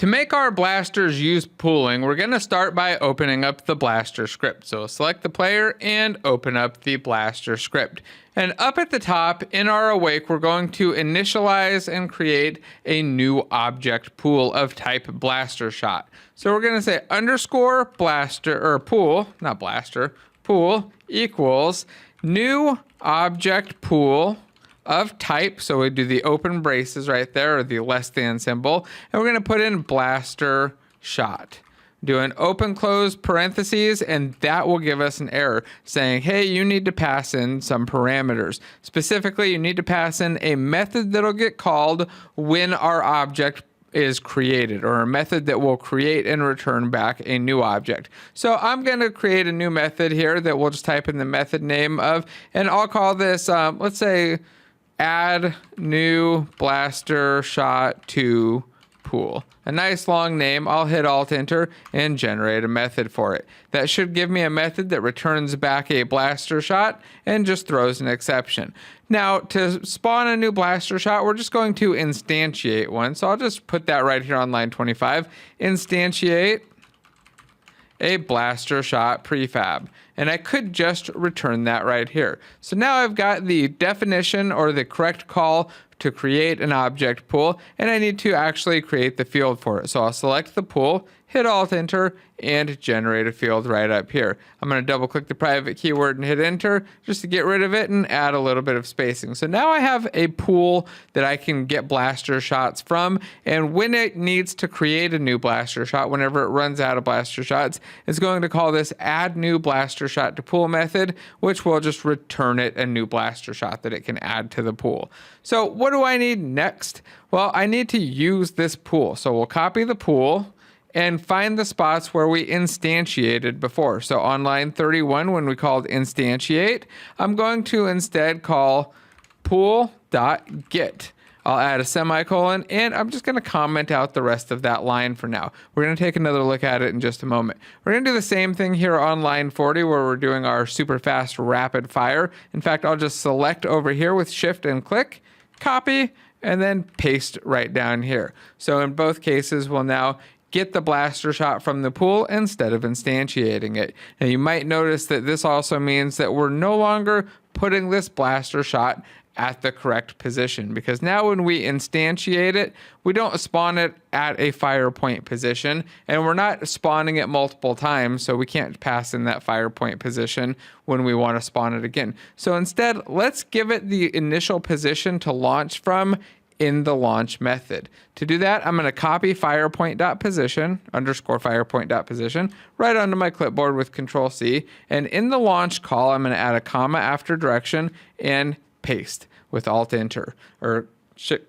make our blasters use pooling, we're going to start by opening up the blaster script. So select the player and open up the blaster script. And up at the top in our awake, we're going to initialize and create a new object pool of type blaster shot. So we're going to say underscore blaster or pool, not blaster, pool equals new object pool of type. So we do the open braces right there, or the less than symbol, and we're going to put in blaster shot. Do an open close parentheses, and that will give us an error saying, hey, you need to pass in some parameters. Specifically, you need to pass in a method that'll get called when our object is created, or a method that will create and return back a new object. So I'm going to create a new method here that we'll just type in the method name of, and I'll call this, let's say, add new blaster shot to pool. A nice long name. I'll hit Alt Enter and generate a method for it. That should give me a method that returns back a blaster shot and just throws an exception. Now, to spawn a new blaster shot, we're just going to instantiate one. So I'll just put that right here on line 25. Instantiate a blaster shot prefab. And I could just return that right here. So now I've got the definition, or the correct call to create an object pool, and I need to actually create the field for it. So I'll select the pool, hit Alt Enter, and generate a field right up here. I'm going to double click the private keyword and hit Enter just to get rid of it and add a little bit of spacing. So now I have a pool that I can get blaster shots from, and when it needs to create a new blaster shot, whenever it runs out of blaster shots, it's going to call this add new blaster shot to pool method, which will just return it a new blaster shot that it can add to the pool. So what do I need next? Well, I need to use this pool. So we'll copy the pool and find the spots where we instantiated before. So on line 31, when we called instantiate, I'm going to instead call pool.get. I'll add a semicolon, and I'm just going to comment out the rest of that line for now. We're going to take another look at it in just a moment. We're going to do the same thing here on line 40, where we're doing our super fast rapid fire. In fact, I'll just select over here with Shift and click, copy, and then paste right down here. So in both cases, we'll now get the blaster shot from the pool instead of instantiating it. Now you might notice that this also means that we're no longer putting this blaster shot at the correct position, because now when we instantiate it, we don't spawn it at a fire point position, and we're not spawning it multiple times, so we can't pass in that fire point position when we want to spawn it again. So instead, let's give it the initial position to launch from in the launch method. To do that, I'm going to copy firepoint.position, underscore firepoint.position, right onto my clipboard with Control C, and in the launch call, I'm going to add a comma after direction and paste with Alt Enter, or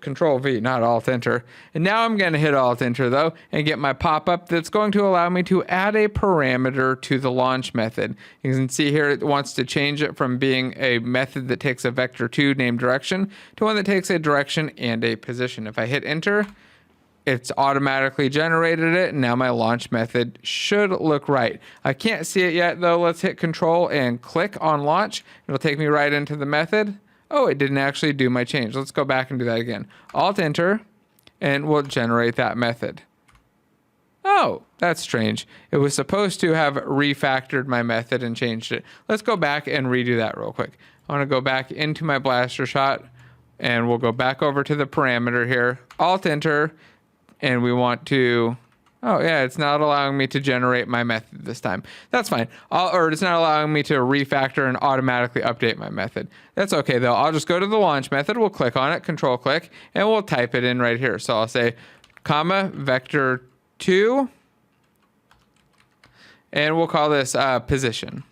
Control V, not Alt Enter. And now I'm going to hit Alt Enter though and get my pop-up that's going to allow me to add a parameter to the launch method. You can see here it wants to change it from being a method that takes a vector2 named direction to one that takes a direction and a position. If I hit Enter, it's automatically generated it, and now my launch method should look right. I can't see it yet though. Let's hit Control and click on launch. It'll take me right into the method. Oh, it didn't actually do my change. Let's go back and do that again. Alt Enter, and we'll generate that method. Oh, that's strange. It was supposed to have refactored my method and changed it. Let's go back and redo that real quick. I want to go back into my blaster shot, and we'll go back over to the parameter here. Alt Enter, and we want to... Oh, yeah, it's not allowing me to generate my method this time. That's fine. Or it's not allowing me to refactor and automatically update my method. That's okay, though. I'll just go to the launch method. We'll click on it, Control click, and we'll type it in right here. So I'll say, comma, vector2, and we'll call this position.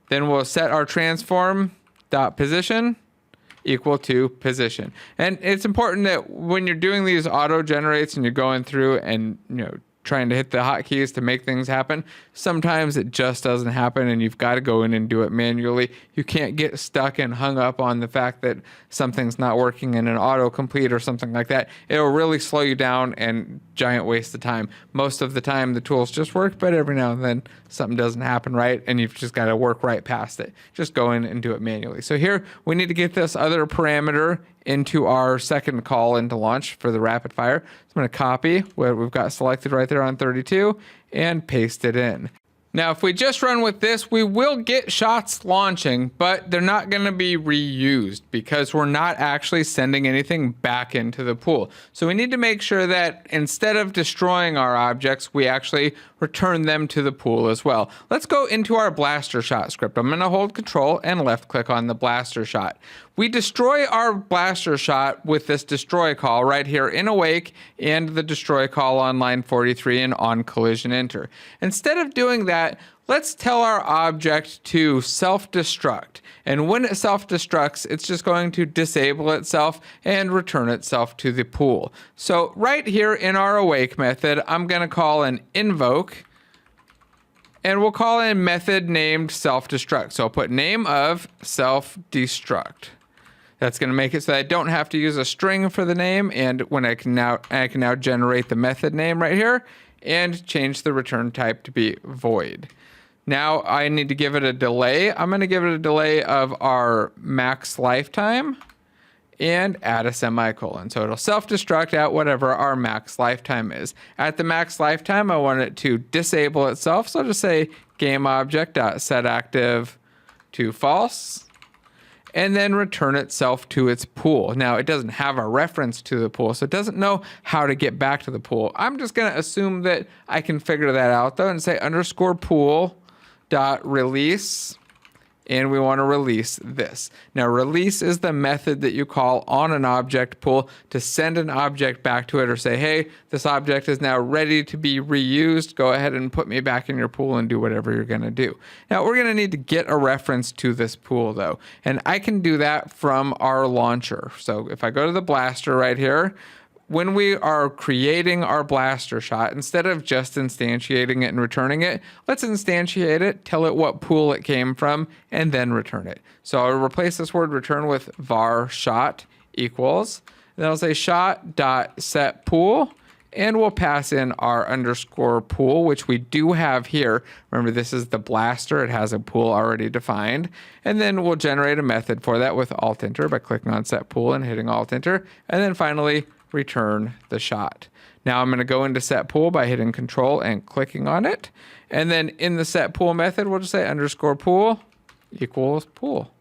Then we'll set our transform dot position equal to position. And it's important that when you're doing these auto generates and you're going through and trying to hit the hotkeys to make things happen. Sometimes it just doesn't happen and you've got to go in and do it manually. You can't get stuck and hung up on the fact that something's not working in an autocomplete or something like that. It'll really slow you down and giant waste of time. Most of the time the tools just work, but every now and then something doesn't happen right and you've just got to work right past it. Just go in and do it manually. So here we need to get this other parameter into our second call into launch for the rapid fire. So I'm going to copy what we've got selected right there on 32 and paste it in. Now, if we just run with this, we will get shots launching, but they're not going to be reused because we're not actually sending anything back into the pool. So we need to make sure that instead of destroying our objects, we actually return them to the pool as well. Let's go into our blaster shot script. I'm going to hold Control and left click on the blaster shot. We destroy our blaster shot with this destroy call right here in Awake and the destroy call on line 43 and on collision enter. Instead of doing that, let's tell our object to self-destruct. And when it self-destructs, it's just going to disable itself and return itself to the pool. So right here in our Awake method, I'm going to call an invoke. And we'll call in method named self-destruct. So I'll put name of self-destruct. That's going to make it so that I don't have to use a string for the name. And when I can now generate the method name right here and change the return type to be void. Now I need to give it a delay. I'm going to give it a delay of our max lifetime and add a semicolon. So it'll self-destruct at whatever our max lifetime is. At the max lifetime, I want it to disable itself. So I'll just say GameObject.setActive to false, and then return itself to its pool. Now, it doesn't have a reference to the pool, so it doesn't know how to get back to the pool. I'm just going to assume that I can figure that out, though, and say _pool.release, and we want to release this. Now, release is the method that you call on an object pool to send an object back to it or say, hey, this object is now ready to be reused. Go ahead and put me back in your pool and do whatever you're going to do. Now, we're going to need to get a reference to this pool, though, and I can do that from our launcher. So if I go to the blaster right here, when we are creating our blaster shot, instead of just instantiating it and returning it, let's instantiate it, tell it what pool it came from, and then return it. So I'll replace this word return with var shot equals, then I'll say shot.setPool, and we'll pass in our _pool, which we do have here. Remember, this is the blaster. It has a pool already defined. And then we'll generate a method for that with Alt-Enter by clicking on setPool and hitting Alt-Enter. And then finally, return the shot. Now I'm going to go into set pool by hitting Control and clicking on it. And then in the set pool method, we'll just say _pool equals pool.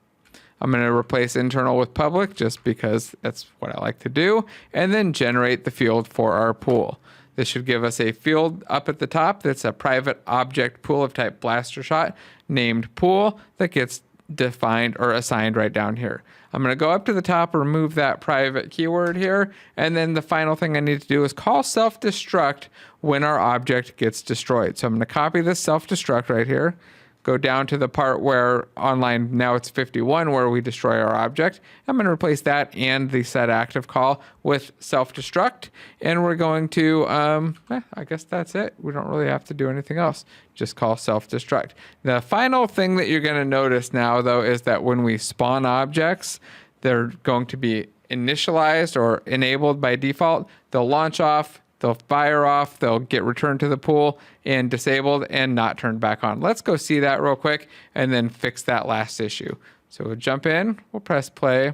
I'm going to replace internal with public just because that's what I like to do. And then generate the field for our pool. This should give us a field up at the top that's a private object pool of type blaster shot named pool that gets defined or assigned right down here. I'm going to go up to the top, remove that private keyword here, and then the final thing I need to do is call self-destruct when our object gets destroyed. So I'm going to copy this self-destruct right here, go down to the part where online, now it's 51, where we destroy our object. I'm going to replace that and the setActive call with self-destruct, and we're going to, I guess that's it. We don't really have to do anything else. Just call self-destruct. The final thing that you're going to notice now, though, is that when we spawn objects, they're going to be initialized or enabled by default. They'll launch off, they'll fire off, they'll get returned to the pool and disabled and not turned back on. Let's go see that real quick and then fix that last issue. So we'll jump in, we'll press play.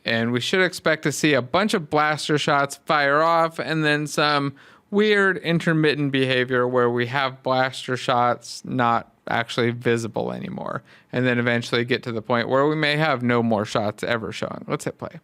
And we should expect to see a bunch of blaster shots fire off and then some weird intermittent behavior where we have blaster shots not actually visible anymore. And then eventually get to the point where we may have no more shots ever showing. Let's hit play.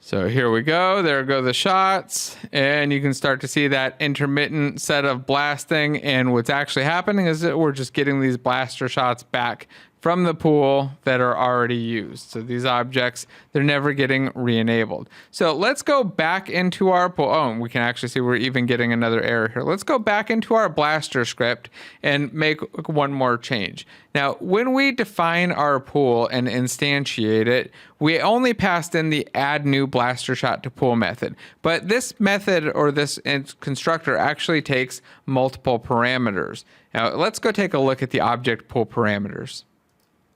So here we go. There go the shots. And you can start to see that intermittent set of blasting. And what's actually happening is that we're just getting these blaster shots back from the pool that are already used. So these objects, they're never getting re-enabled. So let's go back into our pool. Oh, and we can actually see we're even getting another error here. Let's go back into our Blaster script and make one more change. Now, when we define our pool and instantiate it, we only passed in the add new blaster shot to pool method. But this method or this constructor actually takes multiple parameters. Now, let's go take a look at the object pool parameters.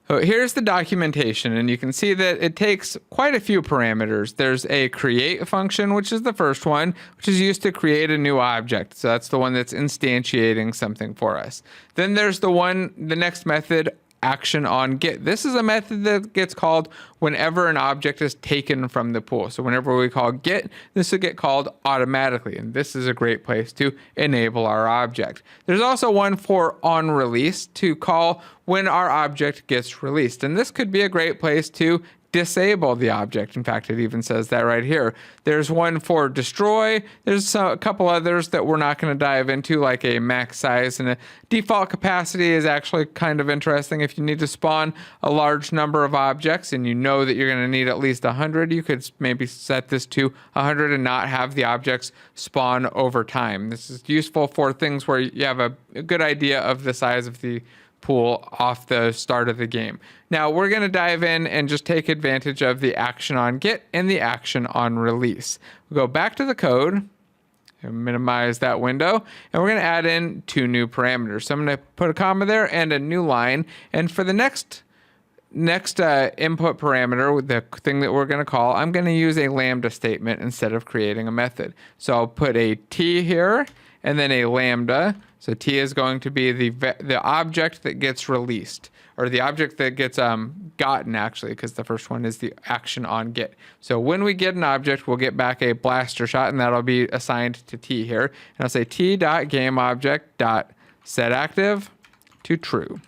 So here's the documentation, and you can see that it takes quite a few parameters. There's a create function, which is the first one, which is used to create a new object. So that's the one that's instantiating something for us. Then there's the next method, action on get. This is a method that gets called whenever an object is taken from the pool. So whenever we call get, this will get called automatically, and this is a great place to enable our object. There's also one for on release to call when our object gets released, and this could be a great place to disable the object. In fact, it even says that right here. There's one for destroy. There's a couple others that we're not going to dive into, like a max size, and a default capacity is actually kind of interesting. If you need to spawn a large number of objects and you know that you're going to need at least 100, you could maybe set this to 100 and not have the objects spawn over time. This is useful for things where you have a good idea of the size of the pool off the start of the game. Now we're going to dive in and just take advantage of the action on get and the action on release. We'll go back to the code and minimize that window, and we're going to add in 2 new parameters. So I'm going to put a comma there and a new line, and for the next input parameter, the thing that we're going to call, I'm going to use a lambda statement instead of creating a method. So I'll put a t here and then a lambda. So t is going to be the object that gets released, or the object that gets gotten, actually, because the first one is the action on get. So when we get an object, we'll get back a blaster shot, and that'll be assigned to t here. And I'll say t.gameObject.setActive to true.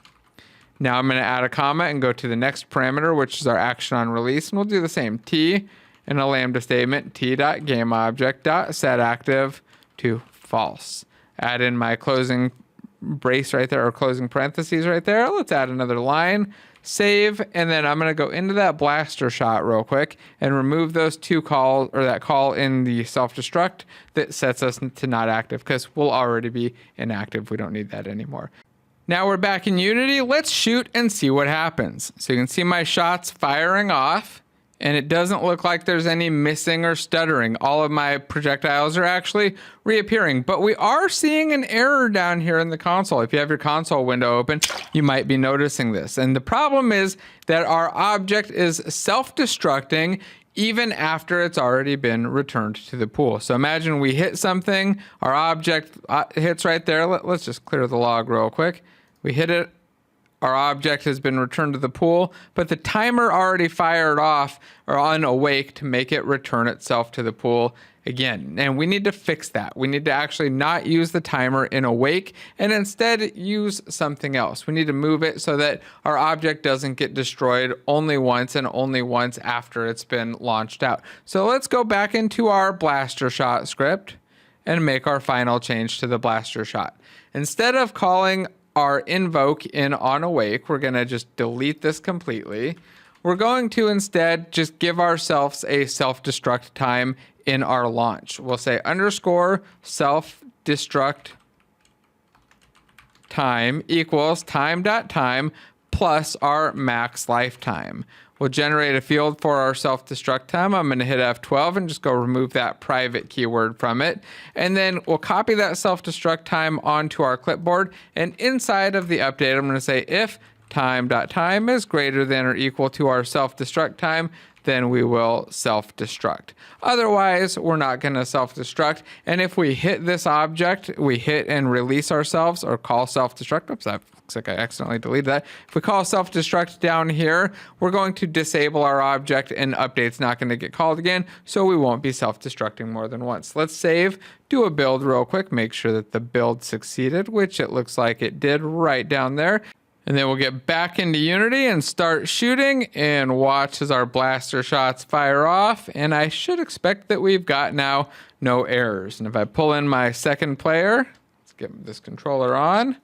Now I'm going to add a comma and go to the next parameter, which is our action on release, and we'll do the same. T and a lambda statement, t.gameObject.setActive to false. Add in my closing brace right there, or closing parentheses right there. Let's add another line, save, and then I'm going to go into that blaster shot real quick and remove those 2 calls, or that call in the self-destruct that sets us to not active, because we'll already be inactive. We don't need that anymore. Now we're back in Unity. Let's shoot and see what happens. So you can see my shots firing off, and it doesn't look like there's any missing or stuttering. All of my projectiles are actually reappearing, but we are seeing an error down here in the console. If you have your console window open, you might be noticing this. And the problem is that our object is self-destructing even after it's already been returned to the pool. So imagine we hit something, our object hits right there. Let's just clear the log real quick. We hit it. Our object has been returned to the pool, but the timer already fired off or on awake to make it return itself to the pool again. And we need to fix that. We need to actually not use the timer in awake and instead use something else. We need to move it so that our object doesn't get destroyed only once and only once after it's been launched out. So let's go back into our blaster shot script and make our final change to the blaster shot. Instead of calling our invoke in on awake, we're going to just delete this completely. We're going to instead just give ourselves a self-destruct time in our launch. We'll say underscore self-destruct time equals time.time plus our max lifetime. We'll generate a field for our self-destruct time. I'm going to hit F12 and just go remove that private keyword from it. And then we'll copy that self-destruct time onto our clipboard. And inside of the update, I'm going to say if time.time is greater than or equal to our self-destruct time, then we will self-destruct. Otherwise, we're not going to self-destruct. And if we hit this object, we hit and release ourselves or call self-destruct. Oops, that looks like I accidentally deleted that. If we call self-destruct down here, we're going to disable our object and update's not going to get called again, so we won't be self-destructing more than once. Let's save, do a build real quick, make sure that the build succeeded, which it looks like it did right down there. And then we'll get back into Unity and start shooting and watch as our blaster shots fire off. And I should expect that we've got now no errors. And if I pull in my second player, let's get this controller on.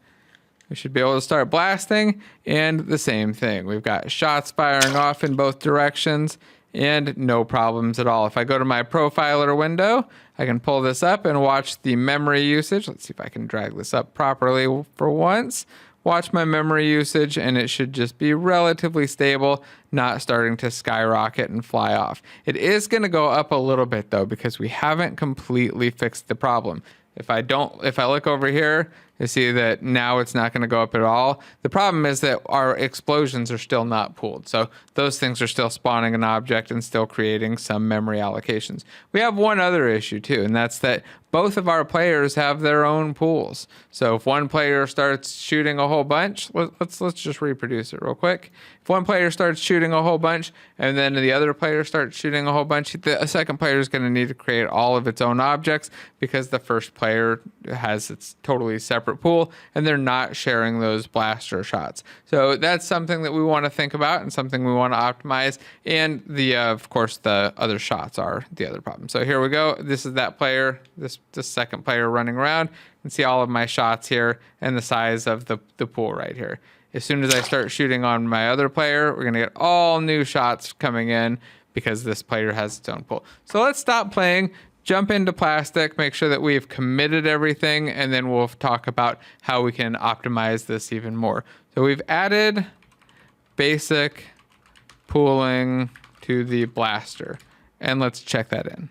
we should be able to start blasting, and the same thing. We've got shots firing off in both directions and no problems at all. If I go to my profiler window, I can pull this up and watch the memory usage. Let's see if I can drag this up properly for once. Watch my memory usage, and it should just be relatively stable, not starting to skyrocket and fly off. It is going to go up a little bit though, because we haven't completely fixed the problem. If I look over here, you see that now it's not going to go up at all. The problem is that our explosions are still not pooled. So those things are still spawning an object and still creating some memory allocations. We have one other issue too, and that's that both of our players have their own pools. So if one player starts shooting a whole bunch, let's just reproduce it real quick. If one player starts shooting a whole bunch and then the other player starts shooting a whole bunch, the second player is going to need to create all of its own objects because the first player has its totally separate pool and they're not sharing those blaster shots. So that's something that we want to think about and something we want to optimize. And of course, the other shots are the other problem. So here we go. This is that player, this second player running around. You can see all of my shots here and the size of the pool right here. As soon as I start shooting on my other player, we're going to get all new shots coming in because this player has its own pool. So let's stop playing, jump into Plastic, make sure that we've committed everything, and then we'll talk about how we can optimize this even more. So we've added basic pooling to the blaster, and let's check that in.